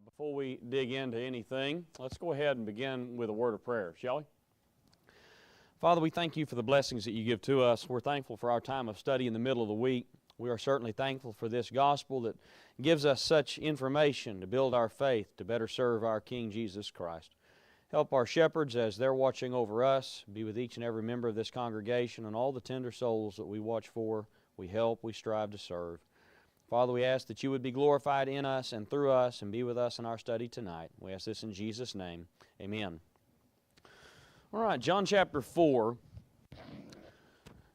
Before we dig into anything, let's go ahead and begin with a word of prayer, shall we? Father, we thank you for the blessings that you give to us. We're thankful for our time of study in the middle of the week. We are certainly thankful for this gospel that gives us such information to build our faith, to better serve our King Jesus Christ. Help our shepherds as they're watching over us. Be with each and every member of this congregation and all the tender souls that we watch for, we help, we strive to serve. Father, we ask that you would be glorified in us and through us and be with us in our study tonight. We ask this in Jesus' name. Amen. All right, John chapter 4.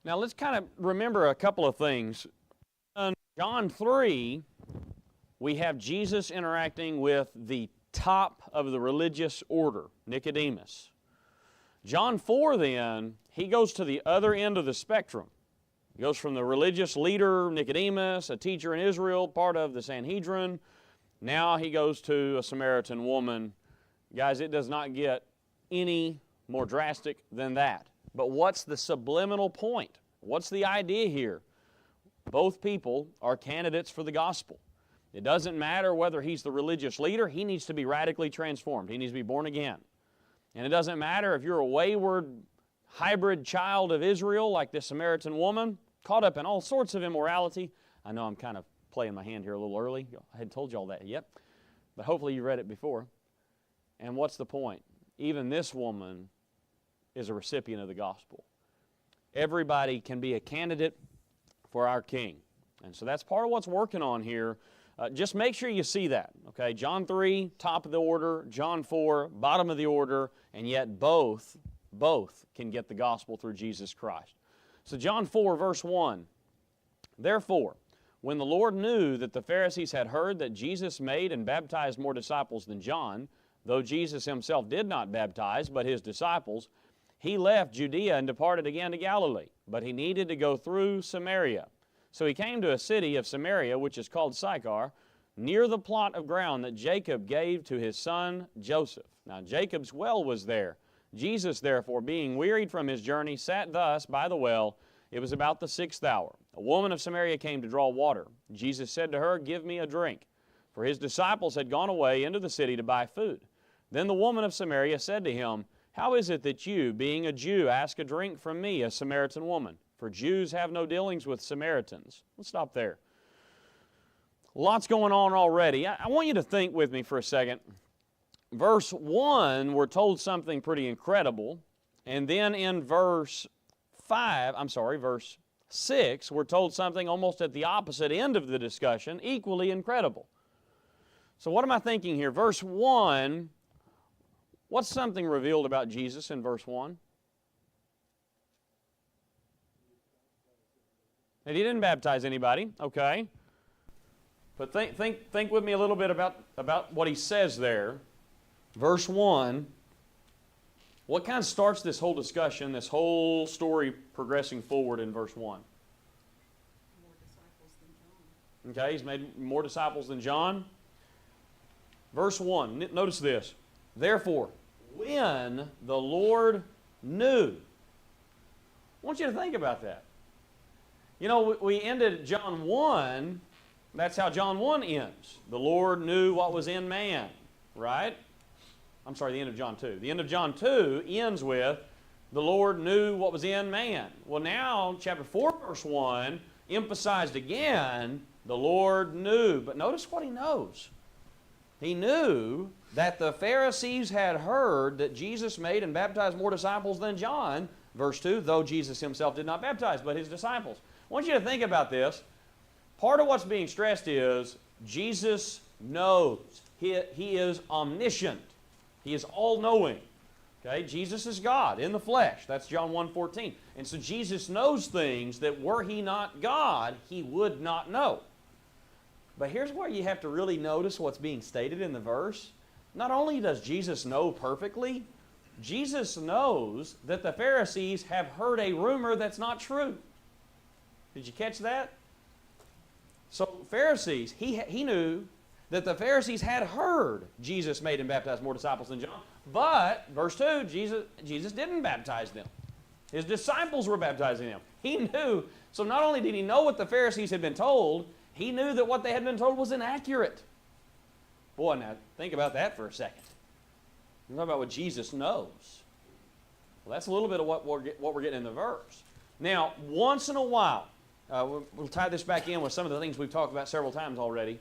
Now let's kind of remember a couple of things. In John 3, we have Jesus interacting with the top of the religious order, Nicodemus. John 4 then, he goes to the other end of the spectrum. He goes from the religious leader, Nicodemus, a teacher in Israel, part of the Sanhedrin. Now he goes to a Samaritan woman. Guys, it does not get any more drastic than that. But what's the subliminal point? What's the idea here? Both people are candidates for the gospel. It doesn't matter whether he's the religious leader. He needs to be radically transformed. He needs to be born again. And it doesn't matter if you're a wayward hybrid child of Israel like this Samaritan woman, caught up in all sorts of immorality. I know I'm kind of playing my hand here a little early. I hadn't told you all that yet, but hopefully you read it before. And what's the point? Even this woman is a recipient of the gospel. Everybody can be a candidate for our King. And so that's part of what's working on here. Just make sure you see that. Okay, John 3, top of the order. John 4, bottom of the order. And yet both can get the gospel through Jesus Christ. So John 4, verse 1. Therefore, when the Lord knew that the Pharisees had heard that Jesus made and baptized more disciples than John, though Jesus himself did not baptize, but his disciples, he left Judea and departed again to Galilee. But he needed to go through Samaria. So he came to a city of Samaria, which is called Sychar, near the plot of ground that Jacob gave to his son Joseph. Now Jacob's well was there. Jesus, therefore, being wearied from his journey, sat thus by the well. It was about the 6th hour. A woman of Samaria came to draw water. Jesus said to her, "Give me a drink." For his disciples had gone away into the city to buy food. Then the woman of Samaria said to him, "How is it that you, being a Jew, ask a drink from me, a Samaritan woman? For Jews have no dealings with Samaritans." Let's stop there. Lots going on already. I want you to think with me for a second. Verse 1, we're told something pretty incredible. And then in verse 6, we're told something almost at the opposite end of the discussion, equally incredible. So what am I thinking here? Verse 1, what's something revealed about Jesus in verse 1? And he didn't baptize anybody, okay. But think with me a little bit about what he says there. Verse 1, what kind of starts this whole discussion, this whole story progressing forward in verse 1? More disciples than John. Okay, he's made more disciples than John. Verse 1, notice this. Therefore, when the Lord knew. I want you to think about that. You know, we ended John 1, that's how John 1 ends. The Lord knew what was in man, right? I'm sorry, the end of John 2. The end of John 2 ends with, the Lord knew what was in man. Well, now, chapter 4, verse 1, emphasized again, the Lord knew. But notice what he knows. He knew that the Pharisees had heard that Jesus made and baptized more disciples than John. Verse 2, though Jesus himself did not baptize, but his disciples. I want you to think about this. Part of what's being stressed is Jesus knows. He is omniscient. He is all-knowing. Okay? Jesus is God in the flesh. That's John 1:14. And so Jesus knows things that were he not God, he would not know. But here's where you have to really notice what's being stated in the verse. Not only does Jesus know perfectly, Jesus knows that the Pharisees have heard a rumor that's not true. Did you catch that? So Pharisees, he knew that the Pharisees had heard Jesus made and baptized more disciples than John. But, verse 2, Jesus didn't baptize them. His disciples were baptizing them. He knew. So not only did he know what the Pharisees had been told, he knew that what they had been told was inaccurate. Boy, now think about that for a second. We're talking about what Jesus knows. Well, that's a little bit of what we're getting in the verse. Now, once in a while, we'll tie this back in with some of the things we've talked about several times already.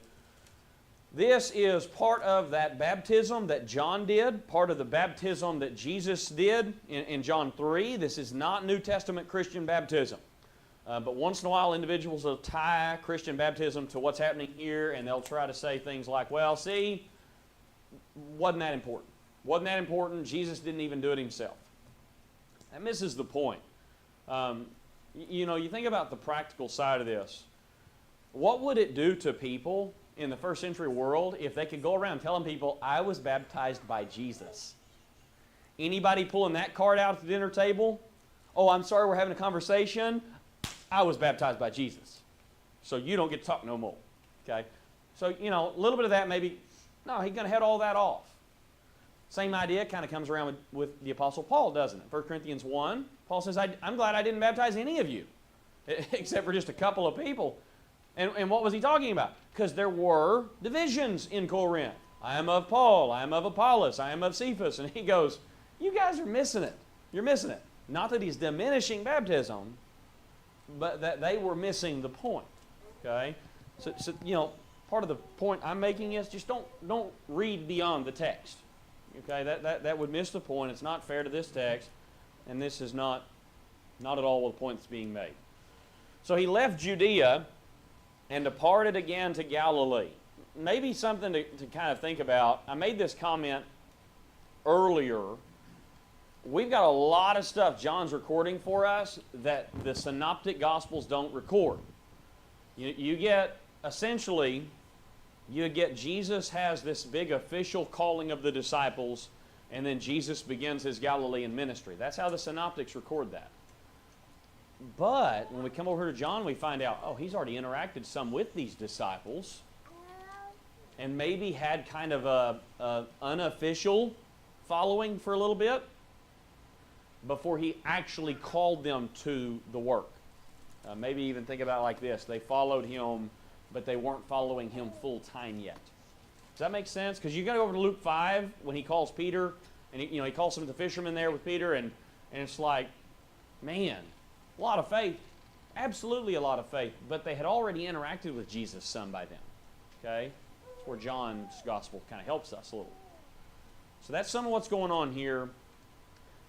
This is part of that baptism that John did, part of the baptism that Jesus did in John 3. This is not New Testament Christian baptism. But once in a while, individuals will tie Christian baptism to what's happening here, and they'll try to say things like, well, see, wasn't that important? Wasn't that important? Jesus didn't even do it himself. That misses the point. You think about the practical side of this. What would it do to people in the first century world if they could go around telling people, I was baptized by Jesus? Anybody pulling that card out at the dinner table? Oh, I'm sorry, we're having a conversation. I was baptized by Jesus. So you don't get to talk no more. Okay? So, a little bit of that maybe, no, he's going to head all that off. Same idea kind of comes around with the Apostle Paul, doesn't it? 1 Corinthians 1, Paul says, I'm glad I didn't baptize any of you, except for just a couple of people. And what was he talking about? Because there were divisions in Corinth. I am of Paul, I am of Apollos, I am of Cephas. And he goes, you guys are missing it. You're missing it. Not that he's diminishing baptism, but that they were missing the point. Okay? So part of the point I'm making is just don't read beyond the text. Okay, that would miss the point. It's not fair to this text, and this is not at all the point that's being made. So he left Judea and departed again to Galilee. Maybe something to kind of think about. I made this comment earlier. We've got a lot of stuff John's recording for us that the Synoptic Gospels don't record. You get, essentially, Jesus has this big official calling of the disciples, and then Jesus begins his Galilean ministry. That's how the Synoptics record that. But when we come over to John, we find out, oh, he's already interacted some with these disciples, and maybe had kind of a unofficial following for a little bit before he actually called them to the work. Maybe even think about it like this. They followed him, but they weren't following him full time yet. Does that make sense? Because you got to go over to Luke 5 when he calls Peter, and he calls some of the fishermen there with Peter, and it's like, man, a lot of faith. Absolutely a lot of faith. But they had already interacted with Jesus some by then. Okay? That's where John's gospel kind of helps us a little. So that's some of what's going on here.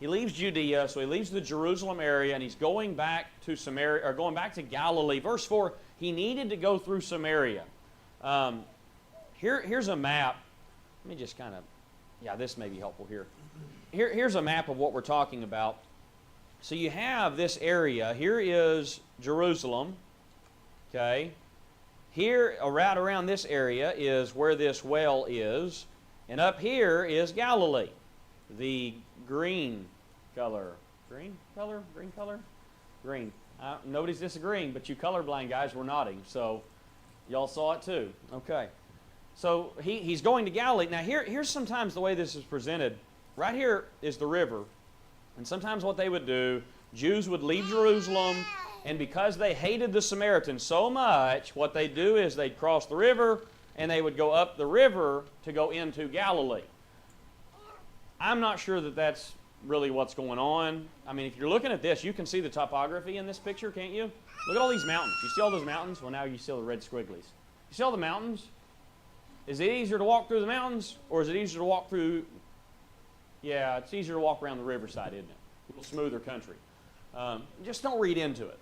He leaves Judea, so he leaves the Jerusalem area, and he's going back to Samaria, or going back to Galilee. Verse 4, he needed to go through Samaria. Here's a map. Let me just kind of, this may be helpful here. Here's a map of what we're talking about. So you have this area. Here is Jerusalem. Okay. Here, right around this area, is where this well is. And up here is Galilee. The green color. Green color? Green color? Green. Nobody's disagreeing, but you colorblind guys were nodding. So y'all saw it too. Okay. So he's going to Galilee. Now here's sometimes the way this is presented. Right here is the river. And sometimes what they would do, Jews would leave Jerusalem, and because they hated the Samaritans so much, what they'd do is they'd cross the river, and they would go up the river to go into Galilee. I'm not sure that that's really what's going on. I mean, if you're looking at this, you can see the topography in this picture, can't you? Look at all these mountains. You see all those mountains? Well, now you see all the red squigglies. You see all the mountains? Is it easier to walk through the mountains, or is it easier to walk through... Yeah, it's easier to walk around the riverside, isn't it? A little smoother country. Just don't read into it.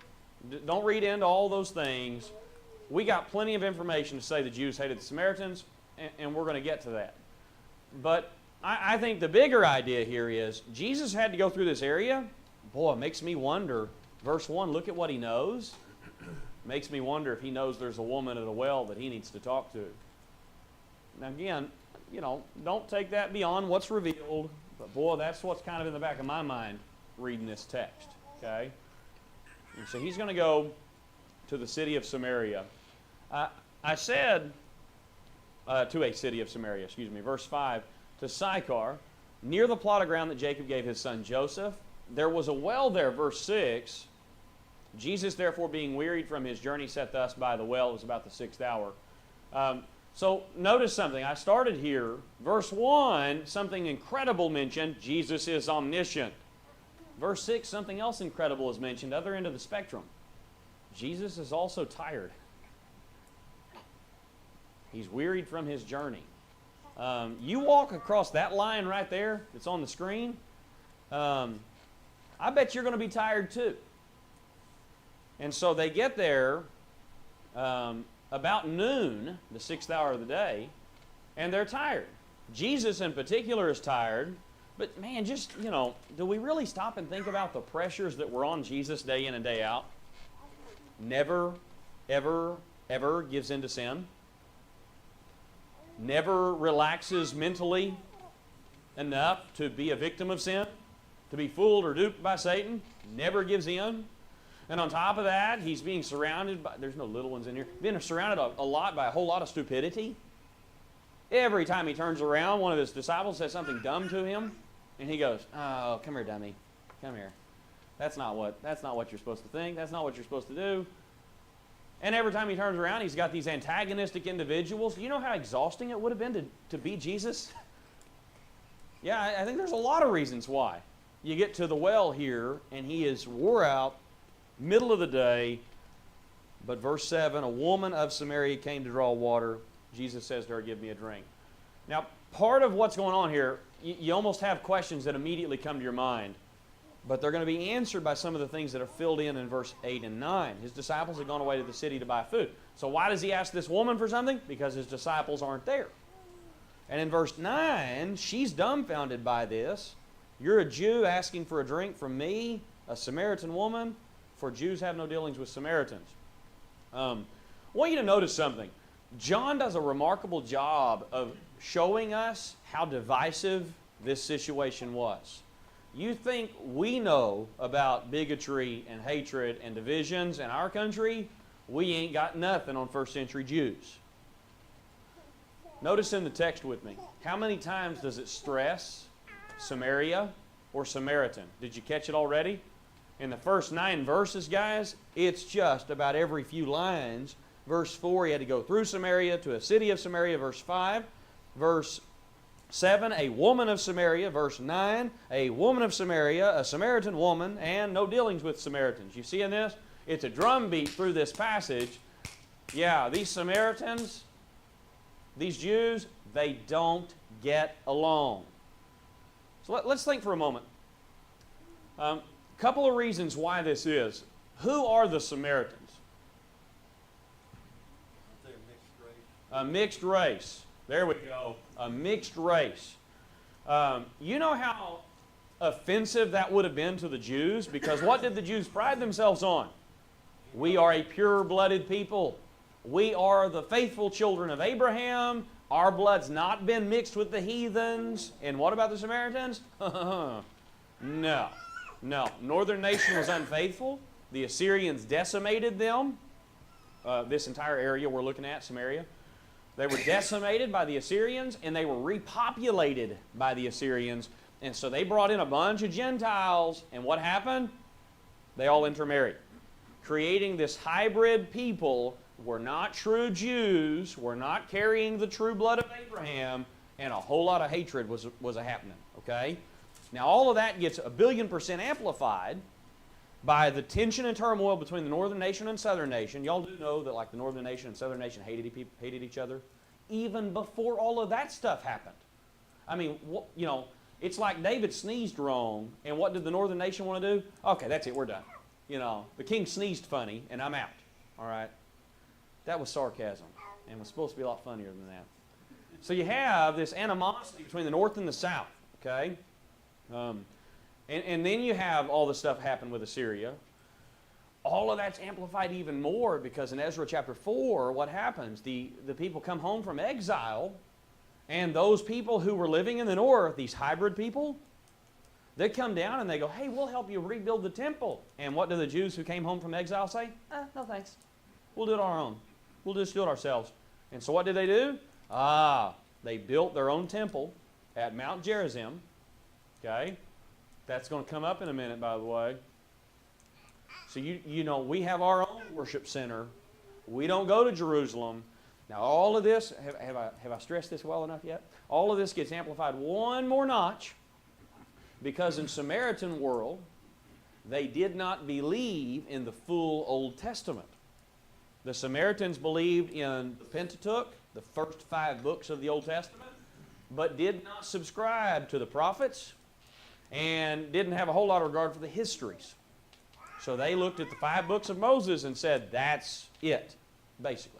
Don't read into all those things. We got plenty of information to say the Jews hated the Samaritans, and we're going to get to that. But I think the bigger idea here is Jesus had to go through this area. Boy, it makes me wonder. Verse 1, look at what he knows. Makes me wonder if he knows there's a woman at a well that he needs to talk to. Now again, don't take that beyond what's revealed. But boy, that's what's kind of in the back of my mind reading this text. Okay? And so he's going to go to the city of Samaria. I said to a city of Samaria, verse 5, to Sychar, near the plot of ground that Jacob gave his son Joseph. There was a well there, verse 6. Jesus, therefore, being wearied from his journey, sat thus by the well. It was about the 6th hour. So notice something. I started here. Verse 1, something incredible mentioned. Jesus is omniscient. Verse 6, something else incredible is mentioned, other end of the spectrum. Jesus is also tired. He's wearied from his journey. You walk across that line right there that's on the screen, I bet you're going to be tired too. And so they get there about noon, the 6th hour of the day, and they're tired. Jesus in particular is tired. But man, just, do we really stop and think about the pressures that were on Jesus day in and day out? Never, ever, ever gives in to sin. Never relaxes mentally enough to be a victim of sin, to be fooled or duped by Satan. Never gives in. And on top of that, he's being surrounded by, there's no little ones in here, being surrounded a lot by a whole lot of stupidity. Every time he turns around, one of his disciples says something dumb to him, and he goes, "Oh, come here, dummy. Come here. That's not what you're supposed to think. That's not what you're supposed to do." And every time he turns around, he's got these antagonistic individuals. You know how exhausting it would have been to be Jesus? Yeah, I think there's a lot of reasons why. You get to the well here, and he is wore out, middle of the day. But verse 7, a woman of Samaria came to draw water. Jesus says to her, "Give me a drink." Now, part of what's going on here, you almost have questions that immediately come to your mind. But they're going to be answered by some of the things that are filled in verse 8 and 9. His disciples had gone away to the city to buy food. So why does he ask this woman for something? Because his disciples aren't there. And in verse 9, she's dumbfounded by this. "You're a Jew asking for a drink from me, a Samaritan woman, for Jews have no dealings with Samaritans." I want you to notice something. John does a remarkable job of showing us how divisive this situation was. You think we know about bigotry and hatred and divisions in our country? We ain't got nothing on first century Jews. Notice in the text with me, how many times does it stress Samaria or Samaritan? Did you catch it already? In the first 9 verses, guys, it's just about every few lines. Verse 4, he had to go through Samaria to a city of Samaria. Verse 5. Verse 7, a woman of Samaria. Verse 9, a woman of Samaria, a Samaritan woman, and no dealings with Samaritans. You see in this? It's a drumbeat through this passage. Yeah, these Samaritans, these Jews, they don't get along. So let's think for a moment. Couple of reasons why this is. Who are the Samaritans? They're mixed race. A mixed race. There we go. A mixed race. You know how offensive that would have been to the Jews? Because what did the Jews pride themselves on? We are a pure-blooded people. We are the faithful children of Abraham. Our blood's not been mixed with the heathens. And what about the Samaritans? No. Northern nation was unfaithful. The Assyrians decimated them. This entire area we're looking at, Samaria. They were decimated by the Assyrians, and they were repopulated by the Assyrians. And so they brought in a bunch of Gentiles, and what happened? They all intermarried, creating this hybrid people. We're not true Jews. We're not carrying the true blood of Abraham, and a whole lot of hatred was happening, okay? Now, all of that gets 1,000,000,000% amplified by the tension and turmoil between the northern nation and southern nation. Y'all do know that like the northern nation and southern nation hated each other even before all of that stuff happened. I mean, it's like David sneezed wrong, and what did the northern nation want to do? Okay, that's it, we're done. The king sneezed funny, and I'm out. All right? That was sarcasm, and was supposed to be a lot funnier than that. So you have this animosity between the north and the south, okay? And then you have all the stuff happen with Assyria. All of that's amplified even more because in Ezra chapter 4, what happens? The people come home from exile, and those people who were living in the north, these hybrid people, they come down and they go, "Hey, we'll help you rebuild the temple." And what do the Jews who came home from exile say? No thanks. We'll do it on our own. We'll just do it ourselves. And so what did they do? They built their own temple at Mount Gerizim. Okay? That's going to come up in a minute, by the way. So we have our own worship center. We don't go to Jerusalem. Now all of this, have I stressed this well enough yet? All of this gets amplified one more notch because in Samaritan world, they did not believe in the full Old Testament. The Samaritans believed in the Pentateuch, the first 5 books of the Old Testament, but did not subscribe to the prophets and didn't have a whole lot of regard for the histories. So they looked at the 5 books of Moses and said, that's it, basically.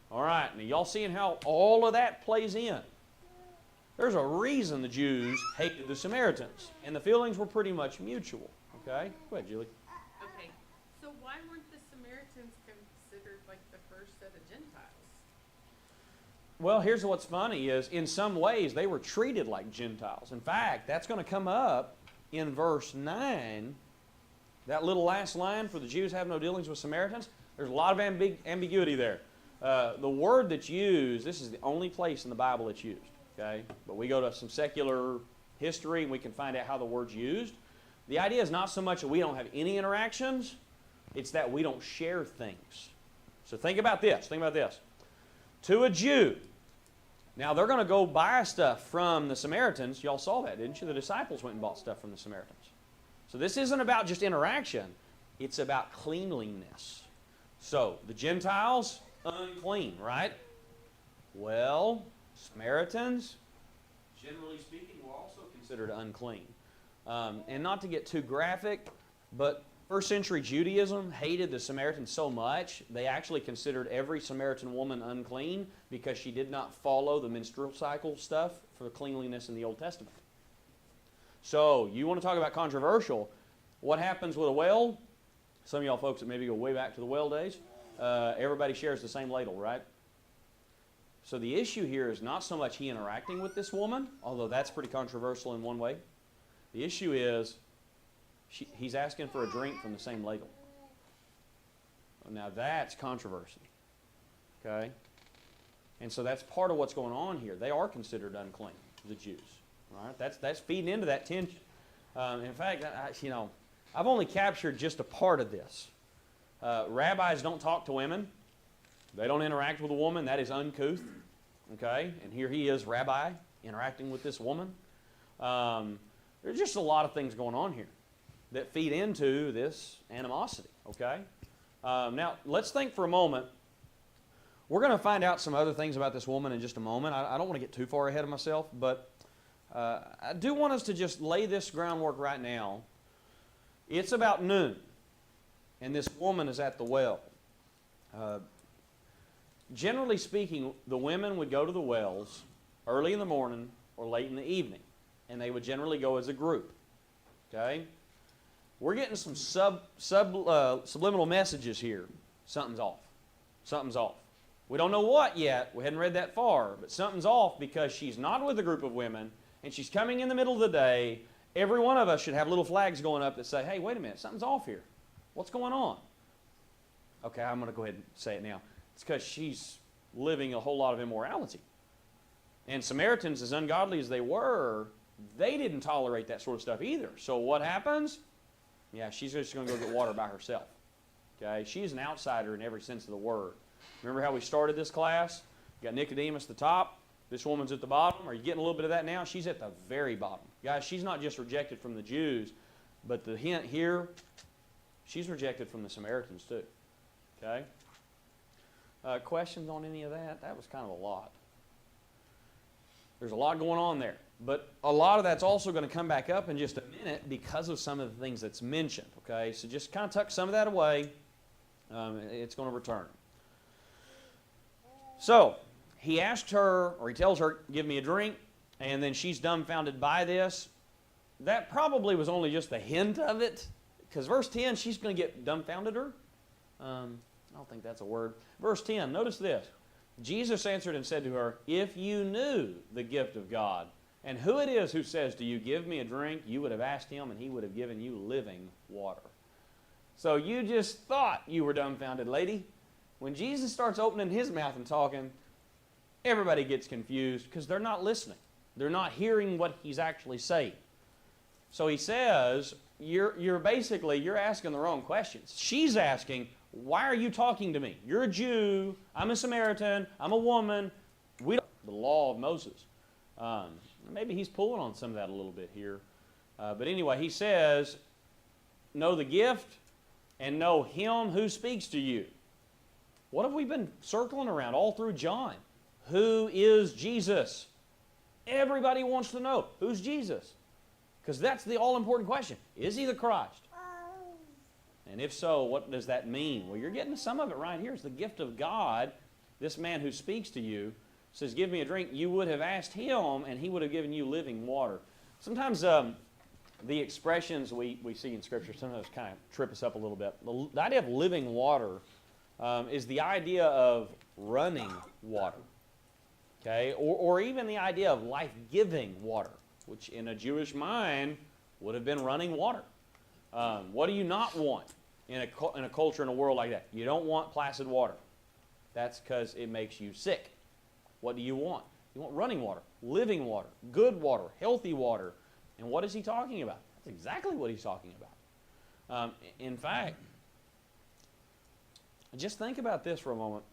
All right, now y'all seeing how all of that plays in. There's a reason the Jews hated the Samaritans, and the feelings were pretty much mutual. Okay? Go ahead, Julie. Okay, so why weren't the Samaritans considered like the first set of Gentiles? Well, here's what's funny is in some ways they were treated like Gentiles. In fact, that's going to come up in verse 9. That little last line, for the Jews have no dealings with Samaritans, there's a lot of ambiguity there. The word that's used, this is the only place in the Bible it's used. Okay? But we go to some secular history and we can find out how the word's used. The idea is not so much that we don't have any interactions, it's that we don't share things. So think about this. Think about this. To a Jew, now they're going to go buy stuff from the Samaritans. Y'all saw that, didn't you? The disciples went and bought stuff from the Samaritans. So this isn't about just interaction. It's about cleanliness. So the Gentiles, unclean, right? Well, Samaritans, generally speaking, were also considered unclean. And not to get too graphic, but first century Judaism hated the Samaritans so much, they actually considered every Samaritan woman unclean because she did not follow the menstrual cycle stuff for cleanliness in the Old Testament. So, you want to talk about controversial, what happens with a well? Some of y'all folks that maybe go way back to the well days, everybody shares the same ladle, right? So the issue here is not so much he interacting with this woman, although that's pretty controversial in one way. The issue is he's asking for a drink from the same ladle. Now that's controversy. Okay? And so that's part of what's going on here. They are considered unclean, the Jews. All right? That's feeding into that tension. In fact, I've only captured just a part of this. Rabbis don't talk to women. They don't interact with a woman. That is uncouth. Okay? And here he is, rabbi, interacting with this woman. There's just a lot of things going on here that feed into this animosity. Okay? Now, let's think for a moment. We're going to find out some other things about this woman in just a moment. I don't want to get too far ahead of myself, but I do want us to just lay this groundwork right now. It's about noon, and this woman is at the well. Generally speaking, the women would go to the wells early in the morning or late in the evening, and they would generally go as a group. Okay? We're getting some subliminal messages here. Something's off. Something's off. We don't know what yet. We hadn't read that far, but something's off because she's not with a group of women, and she's coming in the middle of the day. Every one of us should have little flags going up that say, hey, wait a minute, something's off here. What's going on? Okay, I'm going to go ahead and say it now. It's because she's living a whole lot of immorality. And Samaritans, as ungodly as they were, they didn't tolerate that sort of stuff either. So what happens? Yeah, she's just going to go get water by herself. Okay, she's an outsider in every sense of the word. Remember how we started this class? You got Nicodemus at the top. This woman's at the bottom. Are you getting a little bit of that now? She's at the very bottom. Guys, she's not just rejected from the Jews, but the hint here, she's rejected from the Samaritans too. Okay? Questions on any of that? That was kind of a lot. There's a lot going on there. But a lot of that's also going to come back up in just a minute because of some of the things that's mentioned. Okay? So just kind of tuck some of that away. It's going to return. So, he asked her, or he tells her, give me a drink, and then she's dumbfounded by this. That probably was only just a hint of it, because verse 10, she's going to get dumbfounded her. I don't think that's a word. Verse 10, notice this. Jesus answered and said to her, if you knew the gift of God, and who it is who says to you, give me a drink, you would have asked him, and he would have given you living water. So you just thought you were dumbfounded, lady. When Jesus starts opening his mouth and talking, everybody gets confused because they're not listening. They're not hearing what he's actually saying. So he says, you're asking the wrong questions. She's asking, Why are you talking to me? You're a Jew. I'm a Samaritan. I'm a woman. We don't the law of Moses. Maybe he's pulling on some of that a little bit here. But anyway, he says, know the gift and know him who speaks to you. What have we been circling around all through John? Who is Jesus? Everybody wants to know, who's Jesus? Because that's the all-important question. Is he the Christ? And if so, what does that mean? Well, you're getting some of it right here. It's the gift of God. This man who speaks to you says, give me a drink. You would have asked him, and he would have given you living water. Sometimes the expressions we see in Scripture sometimes kind of trip us up a little bit. The idea of living water is the idea of running water, okay? Or even the idea of life-giving water, which in a Jewish mind would have been running water. What do you not want in a culture, in a world like that? You don't want placid water. That's because it makes you sick. What do you want? You want running water, living water, good water, healthy water. And what is he talking about? That's exactly what he's talking about. In fact, just think about this for a moment.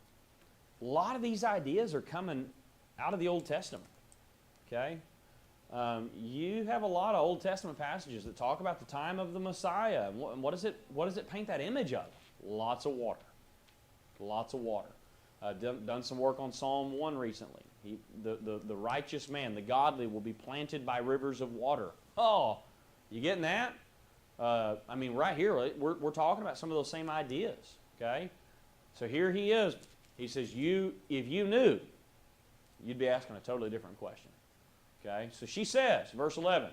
A lot of these ideas are coming out of the Old Testament. Okay? You have a lot of Old Testament passages that talk about the time of the Messiah. And what does it paint that image of? Lots of water. Lots of water. Done some work on Psalm 1 recently. The righteous man, the godly, will be planted by rivers of water. Oh, you getting that? I mean, right here, we're talking about some of those same ideas. Okay? So here he is. He says, if you knew, you'd be asking a totally different question. Okay? So she says, verse 11,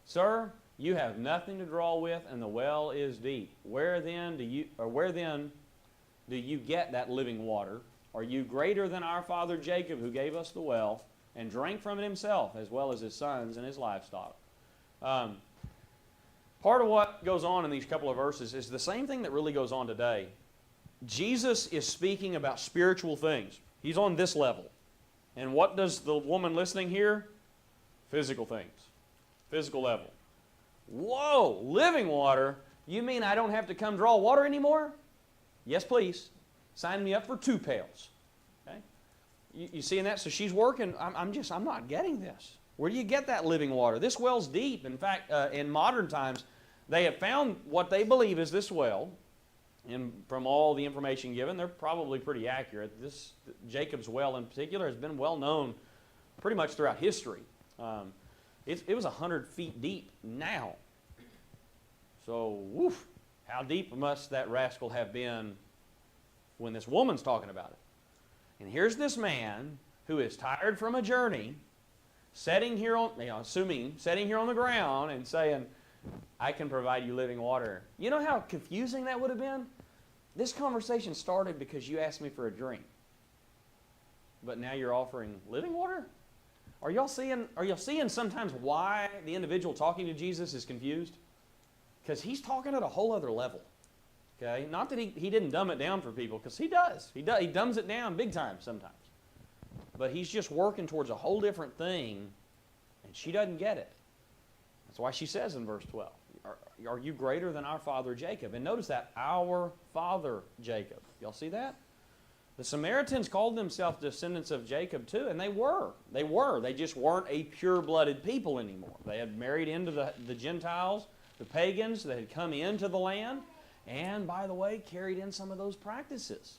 Sir, you have nothing to draw with, and the well is deep. Where then do you get that living water? Are you greater than our father Jacob, who gave us the well and drank from it himself, as well as his sons and his livestock? Part of what goes on in these couple of verses is the same thing that really goes on today. Jesus is speaking about spiritual things. He's on this level. And what does the woman listening hear? Physical things. Physical level. Whoa, living water? You mean I don't have to come draw water anymore? Yes, please. Sign me up for 2 pails. Okay? You seeing that? So she's working. I'm not getting this. Where do you get that living water? This well's deep. In fact, in modern times, they have found what they believe is this well. And from all the information given, they're probably pretty accurate. Jacob's well in particular has been well known pretty much throughout history. It was 100 feet deep now. So, woof, how deep must that rascal have been when this woman's talking about it? And here's this man who is tired from a journey, sitting here on the ground and saying, I can provide you living water. You know how confusing that would have been? This conversation started because you asked me for a drink. But now you're offering living water? Are y'all seeing sometimes why the individual talking to Jesus is confused? Because he's talking at a whole other level. Okay? Not that he didn't dumb it down for people, because he does. He dumbs it down big time sometimes. But he's just working towards a whole different thing, and she doesn't get it. That's why she says in verse 12, are you greater than our father Jacob? And notice that, our father Jacob. Y'all see that? The Samaritans called themselves descendants of Jacob too, and they were. They just weren't a pure-blooded people anymore. They had married into the Gentiles, the pagans that had come into the land, and, by the way, carried in some of those practices.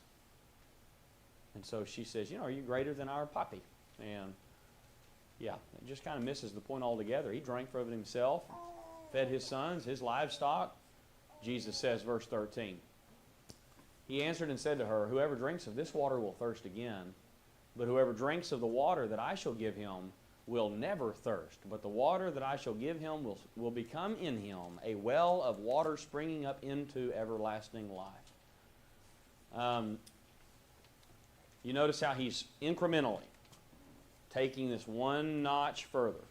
And so she says, are you greater than our papi? And yeah, it just kind of misses the point altogether. He drank from it himself, fed his sons, his livestock. Jesus says, verse 13, He answered and said to her, Whoever drinks of this water will thirst again, but whoever drinks of the water that I shall give him will never thirst. But the water that I shall give him will become in him a well of water springing up into everlasting life. You notice how he's incrementally taking this one notch further.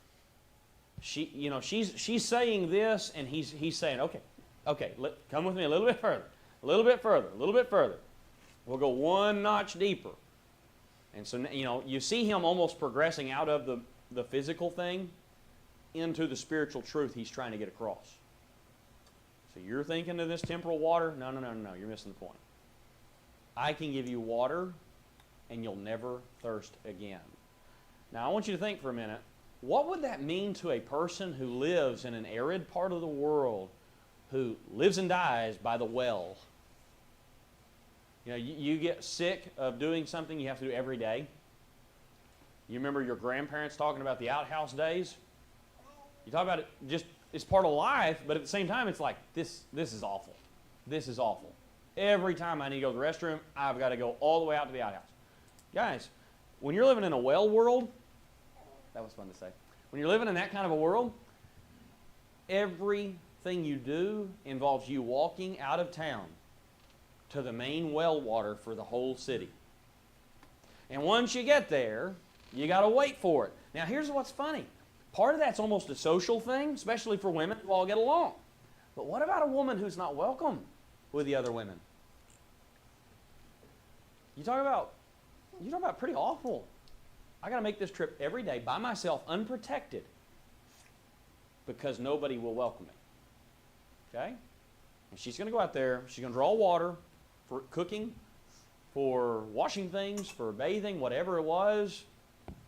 She's saying this, and he's saying, okay, come with me a little bit further, a little bit further, a little bit further. We'll go one notch deeper. And so, you see him almost progressing out of the physical thing into the spiritual truth he's trying to get across. So you're thinking of this temporal water? No, no, no, no, no. You're missing the point. I can give you water, and you'll never thirst again. Now, I want you to think for a minute. What would that mean to a person who lives in an arid part of the world, who lives and dies by the well? You know, you get sick of doing something you have to do every day. You remember your grandparents talking about the outhouse days? You talk about it just, it's part of life, but at the same time, it's like, this is awful. This is awful. Every time I need to go to the restroom, I've got to go all the way out to the outhouse. Guys, when you're living in a well world, that was fun to say. When you're living in that kind of a world, everything you do involves you walking out of town to the main well water for the whole city. And once you get there, you got to wait for it. Now, here's what's funny. Part of that's almost a social thing, especially for women who all get along. But what about a woman who's not welcome with the other women? You talk about pretty awful. I got to make this trip every day by myself, unprotected, because nobody will welcome me. Okay? And she's going to go out there. She's going to draw water for cooking, for washing things, for bathing, whatever it was.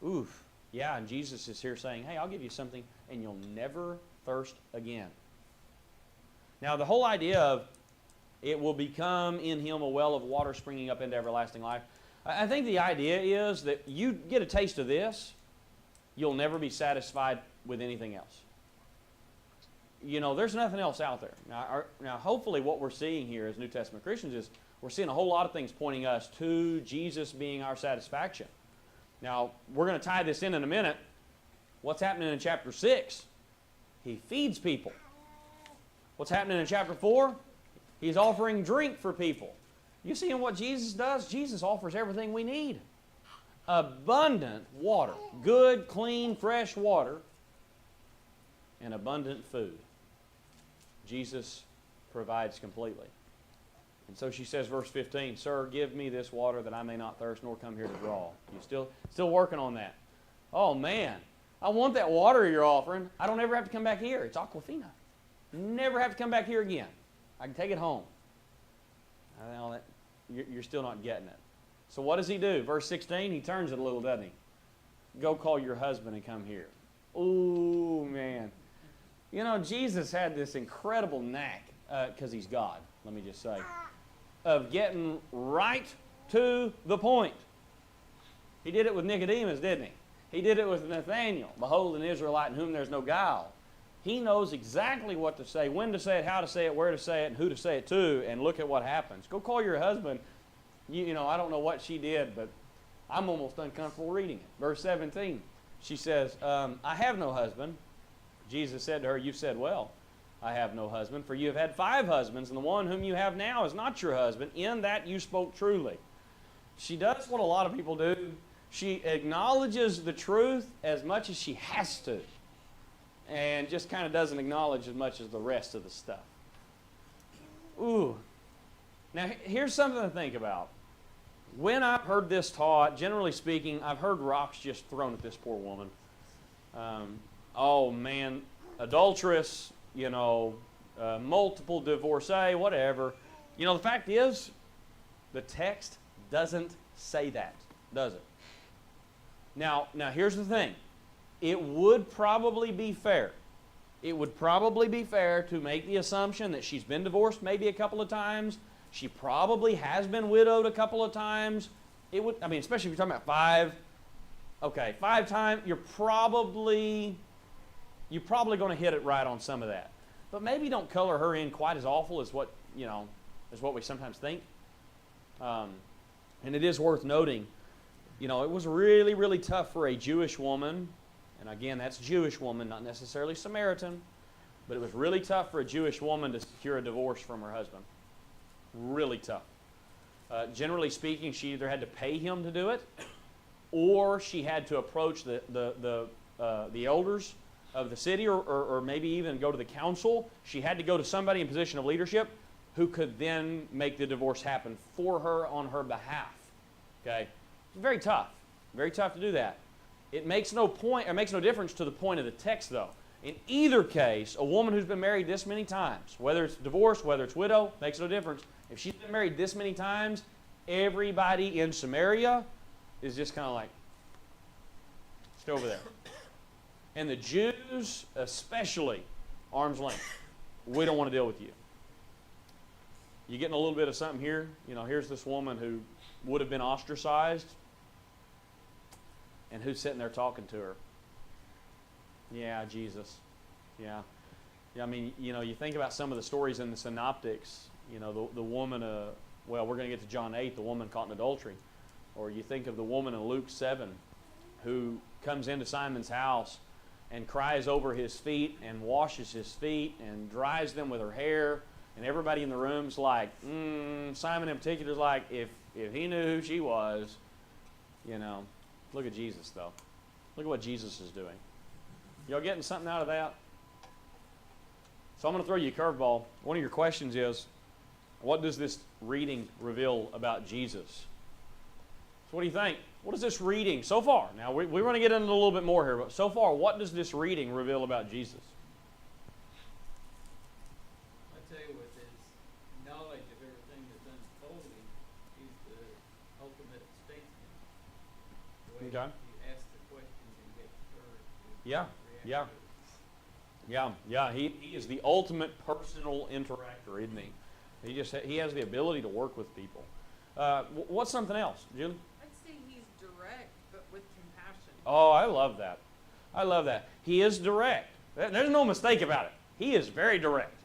Oof. Yeah, and Jesus is here saying, hey, I'll give you something, and you'll never thirst again. Now, the whole idea of it will become in him a well of water springing up into everlasting life, I think the idea is that you get a taste of this, you'll never be satisfied with anything else. You know, there's nothing else out there. Now, hopefully what we're seeing here as New Testament Christians is we're seeing a whole lot of things pointing us to Jesus being our satisfaction. Now, we're going to tie this in a minute. What's happening in chapter 6? He feeds people. What's happening in chapter 4? He's offering drink for people. You see what Jesus does? Jesus offers everything we need. Abundant water. Good, clean, fresh water. And abundant food. Jesus provides completely. And so she says, verse 15, Sir, give me this water that I may not thirst nor come here to draw. You still working on that? Oh, man. I want that water you're offering. I don't ever have to come back here. It's Aquafina. Never have to come back here again. I can take it home. You're still not getting it. So what does he do? Verse 16, he turns it a little, doesn't he? Go call your husband and come here. Ooh, man. You know, Jesus had this incredible knack, because he's God, let me just say, of getting right to the point. He did it with Nicodemus, didn't he? He did it with Nathanael. Behold, an Israelite in whom there's no guile. He knows exactly what to say, when to say it, how to say it, where to say it, and who to say it to, and look at what happens. Go call your husband. You know, I don't know what she did, but I'm almost uncomfortable reading it. Verse 17, she says, I have no husband. Jesus said to her, you've said well, I have no husband, for you have had 5 husbands, and the one whom you have now is not your husband. In that you spoke truly. She does what a lot of people do. She acknowledges the truth as much as she has to, and just kind of doesn't acknowledge as much as the rest of the stuff. Ooh. Now, here's something to think about. When I've heard this taught, generally speaking, I've heard rocks just thrown at this poor woman. Oh, man, adulteress, you know, multiple divorcee, whatever. You know, the fact is, the text doesn't say that, does it? Now, here's the thing. It would probably be fair. It would probably be fair to make the assumption that she's been divorced maybe a couple of times. She probably has been widowed a couple of times. It would, I mean, especially if you're talking about 5. Okay, 5 times, you're probably going to hit it right on some of that. But maybe don't color her in quite as awful as what, you know, as what we sometimes think. And it is worth noting, you know, it was really, really tough for a Jewish woman, and again, that's Jewish woman, not necessarily Samaritan, but it was really tough for a Jewish woman to secure a divorce from her husband. Really tough. Generally speaking, she either had to pay him to do it, or she had to approach the elders of the city, or maybe even go to the council. She had to go to somebody in position of leadership who could then make the divorce happen for her on her behalf. Okay? Very tough. Very tough to do that. It makes no difference to the point of the text, though. In either case, a woman who's been married this many times, whether it's divorced, whether it's widow, makes no difference. If she's been married this many times, everybody in Samaria is just kind of like, stay over there. And the Jews, especially, arm's length. We don't want to deal with you. You getting a little bit of something here? You know, here's this woman who would have been ostracized, and who's sitting there talking to her? Yeah, Jesus. Yeah. Yeah, I mean, you know, you think about some of the stories in the Synoptics, you know, the woman, well, we're going to get to John 8, the woman caught in adultery. Or you think of the woman in Luke 7 who comes into Simon's house and cries over his feet and washes his feet and dries them with her hair. And everybody in the room's like, Simon in particular is like, if he knew who she was, you know. Look at Jesus, though. Look at what Jesus is doing. Y'all getting something out of that? So I'm going to throw you a curveball. One of your questions is, what does this reading reveal about Jesus? So what do you think? What is this reading so far? Now, we're going to get into a little bit more here, but so far, what does this reading reveal about Jesus? I tell you, with his knowledge of everything that's unfolding, he's the ultimate statesman. The way Okay. he asks the questions and gets her to Yeah, react yeah. to it. Yeah. He is the ultimate personal interactor, isn't he? He has the ability to work with people. What's something else, Julie? I'd say he's direct, but with compassion. Oh, I love that. I love that. He is direct. There's no mistake about it. He is very direct.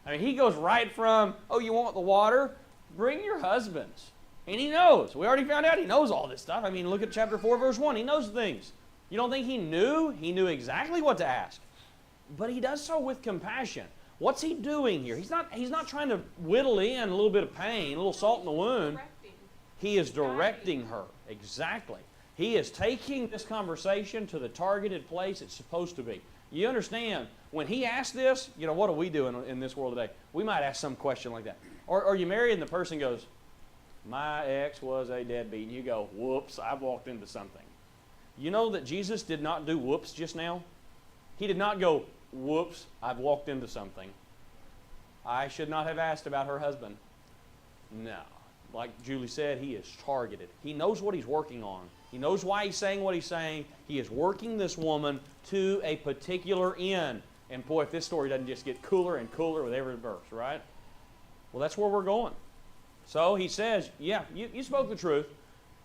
I mean, he goes right from, oh, you want the water? Bring your husbands. And he knows. We already found out he knows all this stuff. I mean, look at chapter 4, verse 1. He knows things. You don't think he knew? He knew exactly what to ask. But he does so with compassion. What's he doing here? He's not trying to whittle in a little bit of pain, a little salt in the wound. Directing. He is directing her. Exactly. He is taking this conversation to the targeted place it's supposed to be. You understand, when he asked this, you know, what do we do in this world today? We might ask some question like that. Or you married and the person goes, my ex was a deadbeat. And you go, whoops, I've walked into something. You know that Jesus did not do whoops just now? He did not go, whoops, I've walked into something. I should not have asked about her husband. No. Like Julie said, he is targeted. He knows what he's working on. He knows why he's saying what he's saying. He is working this woman to a particular end. And boy, if this story doesn't just get cooler and cooler with every verse, right? Well, that's where we're going. So he says, yeah, you spoke the truth.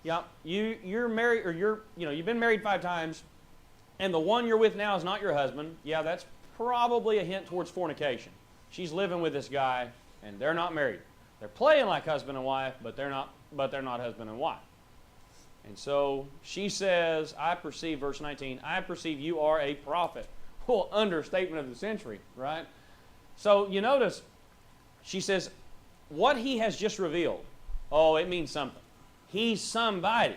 Yeah, you're married, or you've been married 5 times, and the one you're with now is not your husband. Yeah, that's probably a hint towards fornication. She's living with this guy, and they're not married. They're playing like husband and wife, but they're not husband and wife. And so she says, I perceive, verse 19, I perceive you are a prophet. Well, understatement of the century, right? So you notice, she says, what he has just revealed, oh, it means something. He's somebody.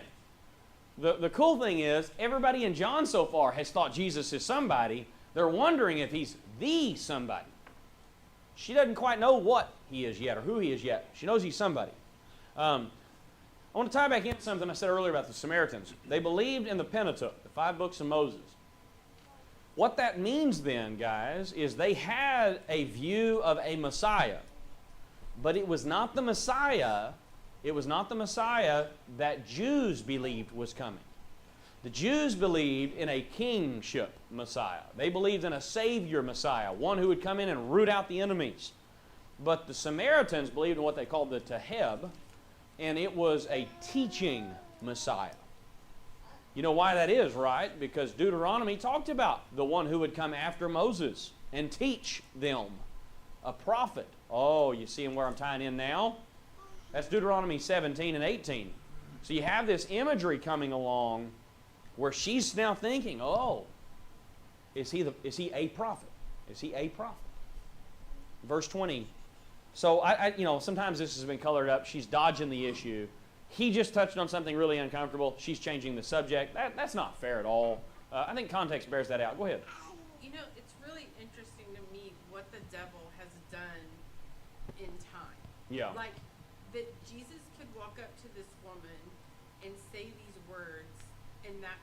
The cool thing is, everybody in John so far has thought Jesus is somebody. They're wondering if he's the somebody. She doesn't quite know what he is yet or who he is yet. She knows he's somebody. I want to tie back into something I said earlier about the Samaritans. They believed in the Pentateuch, the 5 books of Moses. What that means then, guys, is they had a view of a Messiah. But it was not the Messiah, that Jews believed was coming. The Jews believed in a kingship Messiah. They believed in a Savior Messiah, one who would come in and root out the enemies. But the Samaritans believed in what they called the Teheb, and it was a teaching Messiah. You know why that is, right? Because Deuteronomy talked about the one who would come after Moses and teach them, a prophet. Oh, you seeing where I'm tying in now? That's Deuteronomy 17 and 18. So you have this imagery coming along where she's now thinking, oh, is he a prophet? Is he a prophet? Verse 20. So sometimes this has been colored up. She's dodging the issue. He just touched on something really uncomfortable. She's changing the subject. That's not fair at all. I think context bears that out. Go ahead. You know, it's really interesting to me what the devil has done in time. Yeah. Like, that Jesus could walk up to this woman and say these words, and that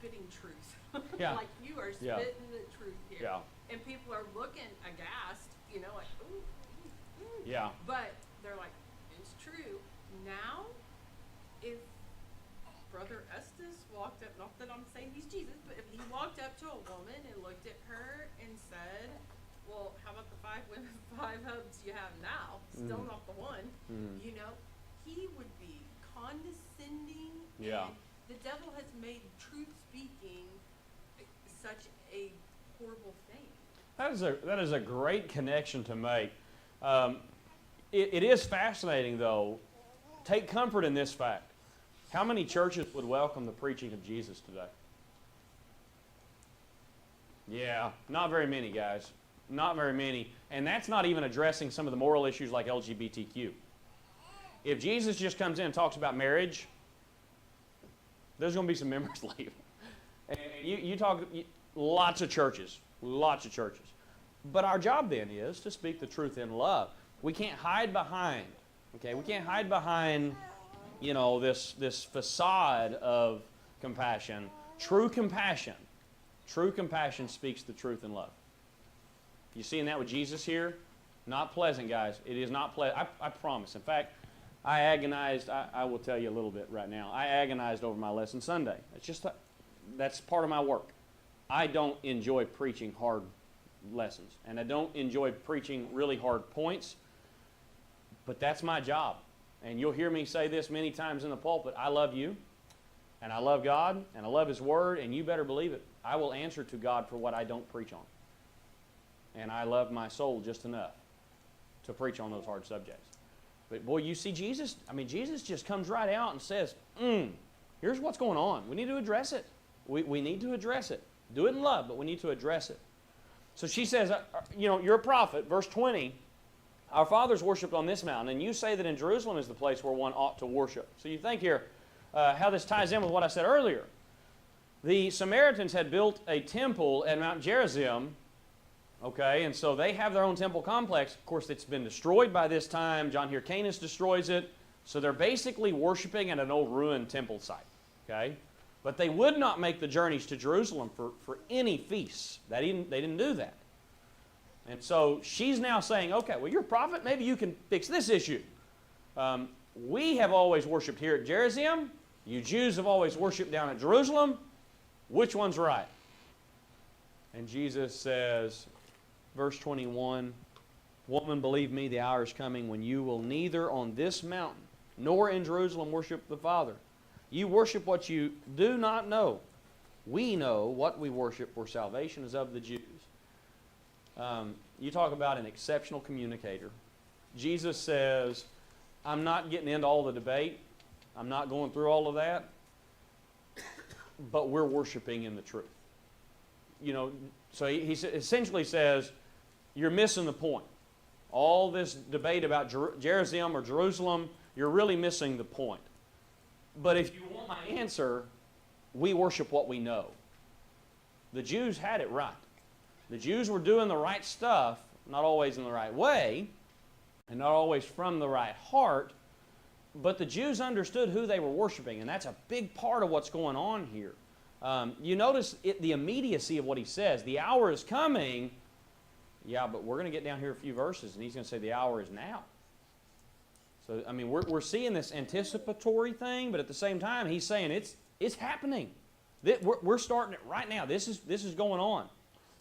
spitting truth. Yeah. Like, you are Yeah. spitting the truth here. Yeah. And people are looking aghast, like, ooh, ooh, ooh. Yeah. But they're like, it's true. Now, if Brother Estes walked up, not that I'm saying he's Jesus, but if he walked up to a woman and looked at her and said, well, how about the 5 women, 5 hubs you have now? Still not the one. He would be condescending. Yeah. And the devil has made truth speaking such a horrible thing. That is a great connection to make. It is fascinating, though. Take comfort in this fact. How many churches would welcome the preaching of Jesus today? Yeah, not very many, guys. Not very many. And that's not even addressing some of the moral issues like LGBTQ. If Jesus just comes in and talks about marriage, there's going to be some members leave. And you talk, lots of churches. But our job then is to speak the truth in love. We can't hide behind, okay? We can't hide behind, this facade of compassion. True compassion speaks the truth in love. You seeing that with Jesus here? Not pleasant, guys. It is not pleasant. I promise. In fact, I agonized. I will tell you a little bit right now. I agonized over my lesson Sunday. It's just that's part of my work. I don't enjoy preaching hard lessons, and I don't enjoy preaching really hard points, but that's my job. And you'll hear me say this many times in the pulpit. I love you, and I love God, and I love His Word, and you better believe it. I will answer to God for what I don't preach on. And I love my soul just enough to preach on those hard subjects. But boy, you see Jesus, Jesus just comes right out and says, here's what's going on. We need to address it. We need to address it. Do it in love, but we need to address it. So she says, you're a prophet. Verse 20, our fathers worshipped on this mountain, and you say that in Jerusalem is the place where one ought to worship. So you think here how this ties in with what I said earlier. The Samaritans had built a temple at Mount Gerizim, okay, and so they have their own temple complex. Of course, it's been destroyed by this time. John Hyrcanus destroys it. So they're basically worshiping at an old ruined temple site, okay? But they would not make the journeys to Jerusalem for any feasts. They didn't do that. And so she's now saying, okay, well, you're a prophet. Maybe you can fix this issue. We have always worshipped here at Gerizim. You Jews have always worshipped down at Jerusalem. Which one's right? And Jesus says, verse 21, woman, believe me, the hour is coming when you will neither on this mountain nor in Jerusalem worship the Father. You worship what you do not know. We know what we worship, for salvation is of the Jews. You talk about an exceptional communicator. Jesus says, I'm not getting into all the debate. I'm not going through all of that. But we're worshiping in the truth. So he essentially says, you're missing the point. All this debate about Gerizim or Jerusalem, you're really missing the point. But if you want my answer, we worship what we know. The Jews had it right. The Jews were doing the right stuff, not always in the right way, and not always from the right heart, but the Jews understood who they were worshiping, and that's a big part of what's going on here. You notice the immediacy of what he says. The hour is coming. Yeah, but we're going to get down here a few verses, and he's going to say the hour is now. So, we're seeing this anticipatory thing, but at the same time, he's saying it's happening. We're starting it right now. This is going on.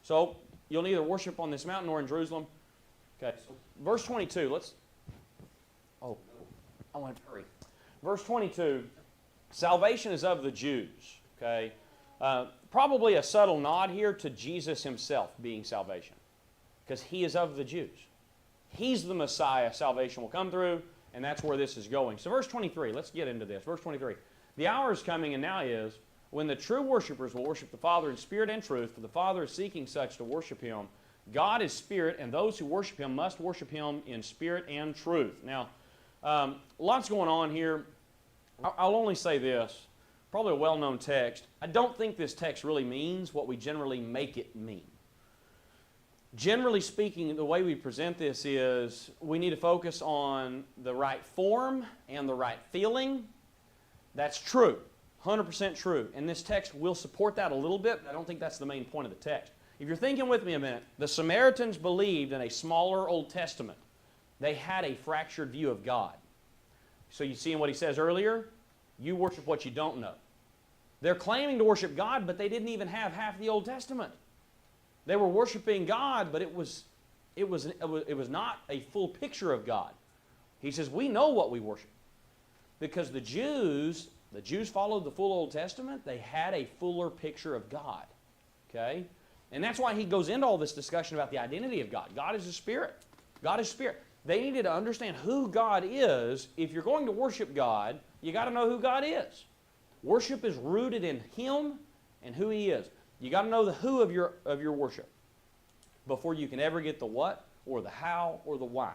So, you'll neither worship on this mountain nor in Jerusalem. Okay, so verse 22, I want to hurry. Verse 22, salvation is of the Jews, okay? Probably a subtle nod here to Jesus himself being salvation, because he is of the Jews. He's the Messiah salvation will come through, and that's where this is going. So verse 23, let's get into this. Verse 23, the hour is coming, and now is, when the true worshipers will worship the Father in spirit and truth, for the Father is seeking such to worship him. God is spirit, and those who worship him must worship him in spirit and truth. Now, lots going on here. I'll only say this, probably a well-known text. I don't think this text really means what we generally make it mean. Generally speaking, the way we present this is we need to focus on the right form and the right feeling. That's true. 100% true. And this text will support that a little bit, but I don't think that's the main point of the text. If you're thinking with me a minute, the Samaritans believed in a smaller Old Testament. They had a fractured view of God. So you see in what he says earlier, you worship what you don't know. They're claiming to worship God, but they didn't even have half the Old Testament. They were worshiping God, but it was not a full picture of God. He says, we know what we worship. Because the Jews followed the full Old Testament. They had a fuller picture of God. Okay? And that's why he goes into all this discussion about the identity of God. God is a spirit. God is spirit. They needed to understand who God is. If you're going to worship God, you got to know who God is. Worship is rooted in Him and who He is. You got to know the who of your worship before you can ever get the what or the how or the why.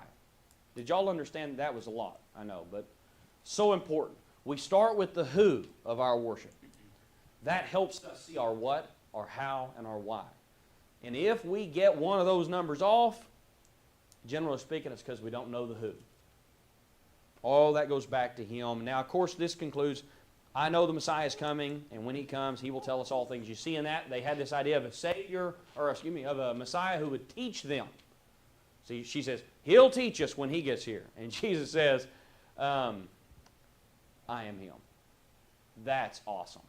Did y'all understand that was a lot? I know, but so important. We start with the who of our worship. That helps us see our what, our how, and our why. And if we get one of those numbers off, generally speaking, it's because we don't know the who. All that goes back to Him. Now, of course, this concludes, I know the Messiah is coming, and when He comes, He will tell us all things. You see in that, they had this idea of a Savior, of a Messiah who would teach them. See, she says, He'll teach us when He gets here. And Jesus says, I am Him. That's awesome.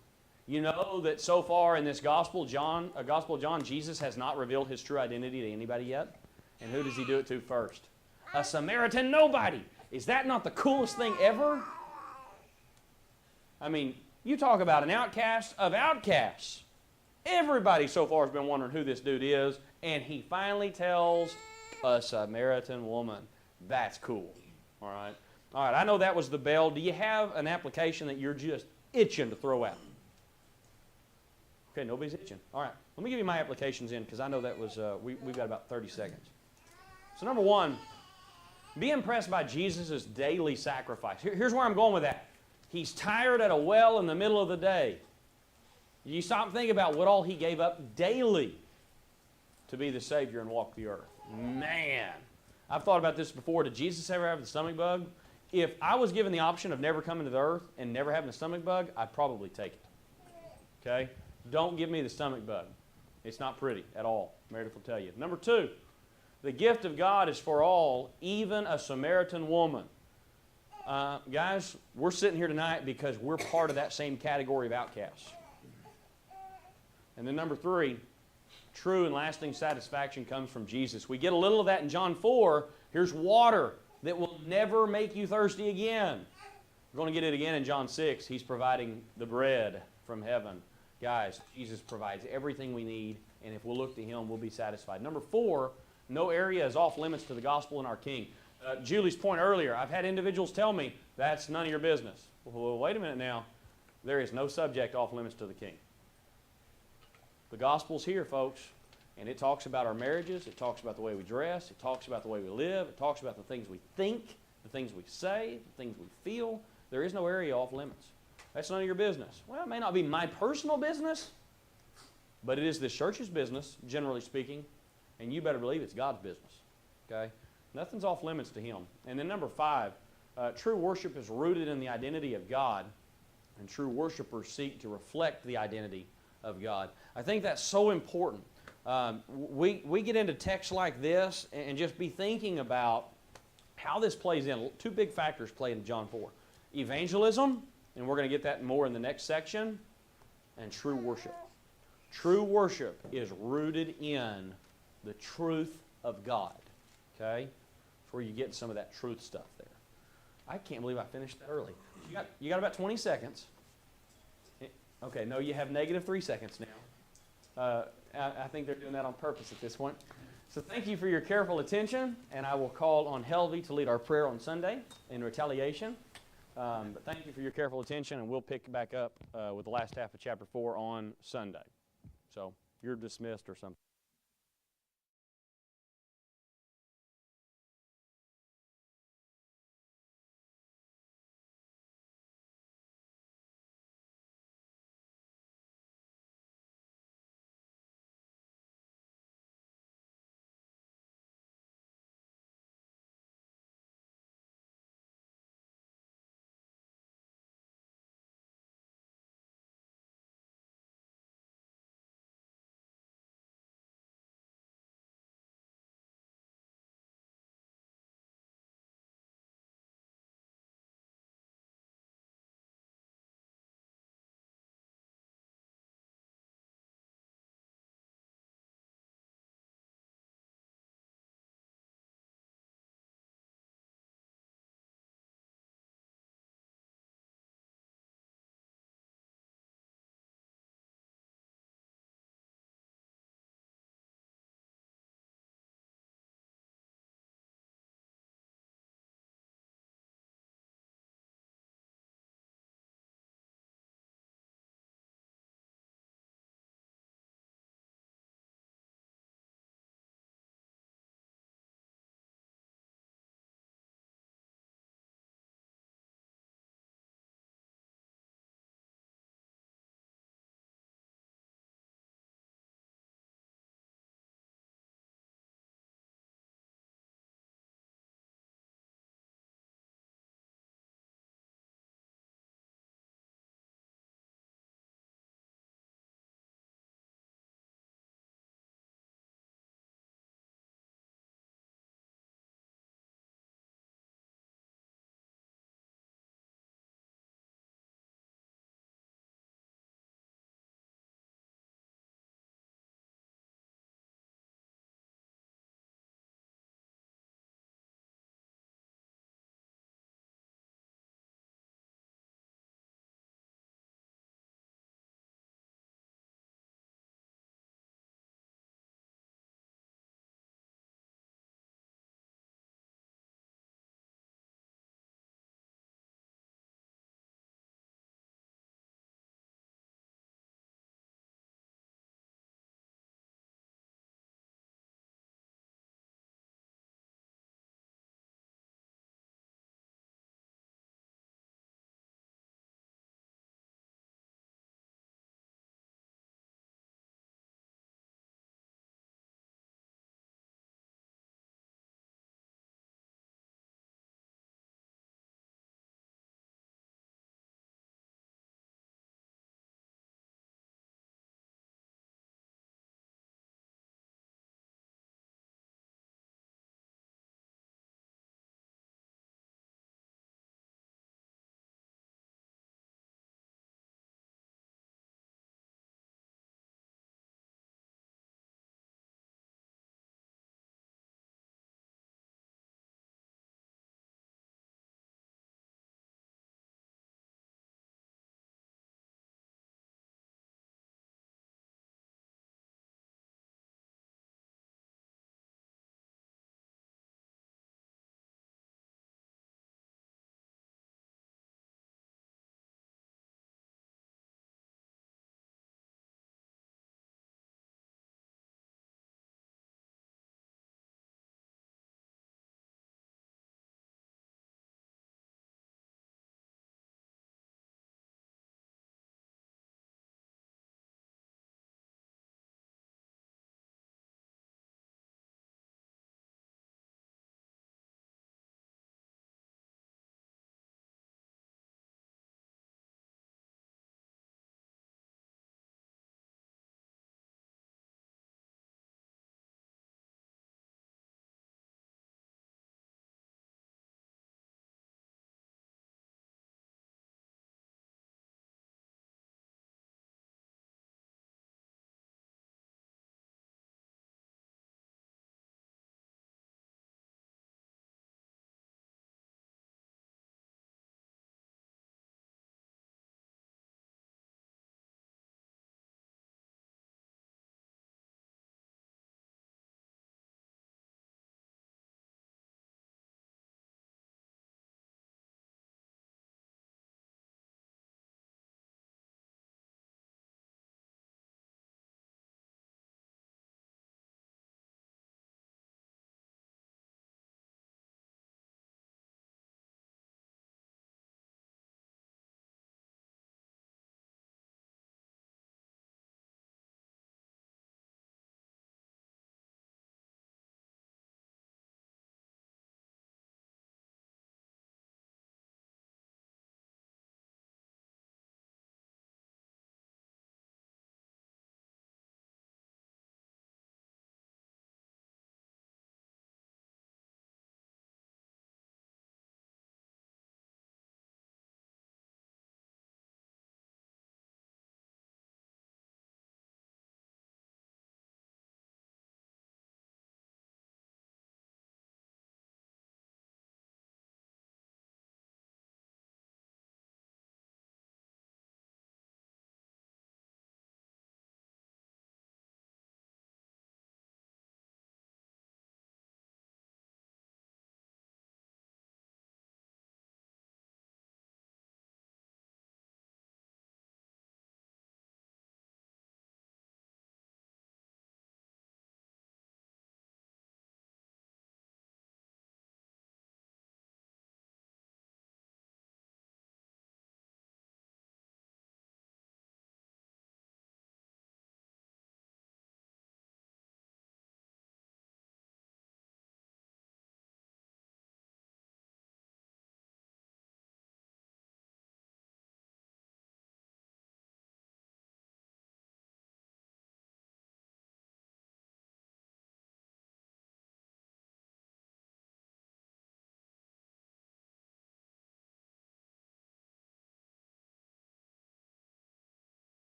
You know that so far in this Gospel of John, Jesus has not revealed His true identity to anybody yet. And who does He do it to first? A Samaritan nobody. Is that not the coolest thing ever? I mean, you talk about an outcast of outcasts. Everybody so far has been wondering who this dude is, and He finally tells a Samaritan woman. That's cool. All right. All right, I know that was the bell. Do you have an application that you're just itching to throw out? Okay, nobody's itching. All right, let me give you my applications in because I know that was, we've got about 30 seconds. So number one, be impressed by Jesus' daily sacrifice. Here's where I'm going with that. He's tired at a well in the middle of the day. You stop and think about what all He gave up daily to be the Savior and walk the earth. Man, I've thought about this before. Did Jesus ever have the stomach bug? If I was given the option of never coming to the earth and never having a stomach bug, I'd probably take it. Okay? Don't give me the stomach bug. It's not pretty at all. Meredith will tell you. Number two, the gift of God is for all, even a Samaritan woman. Guys, we're sitting here tonight because we're part of that same category of outcasts. And then number three, true and lasting satisfaction comes from Jesus. We get a little of that in John 4. Here's water that will never make you thirsty again. We're going to get it again in John 6. He's providing the bread from heaven. Guys, Jesus provides everything we need, and if we'll look to Him, we'll be satisfied. Number four, no area is off limits to the gospel and our King. Julie's point earlier, I've had individuals tell me, that's none of your business. Well, wait a minute now. There is no subject off limits to the King. The gospel's here, folks, and it talks about our marriages. It talks about the way we dress. It talks about the way we live. It talks about the things we think, the things we say, the things we feel. There is no area off limits. That's none of your business. Well, it may not be my personal business, but it is this church's business, generally speaking, and you better believe it's God's business. Okay? Nothing's off limits to Him. And then number five, true worship is rooted in the identity of God, and true worshipers seek to reflect the identity of God. I think that's so important. We get into texts like this and just be thinking about how this plays in. Two big factors play in John 4. Evangelism, and we're going to get that more in the next section, and true worship. True worship is rooted in the truth of God. Okay? That's where you get some of that truth stuff there. I can't believe I finished that early. You got about 20 seconds. Okay, no, you have negative 3 seconds now. I think they're doing that on purpose at this point. So thank you for your careful attention, and I will call on Helvey to lead our prayer on Sunday in retaliation. But thank you for your careful attention, and we'll pick back up with the last half of chapter 4 on Sunday. So you're dismissed or something.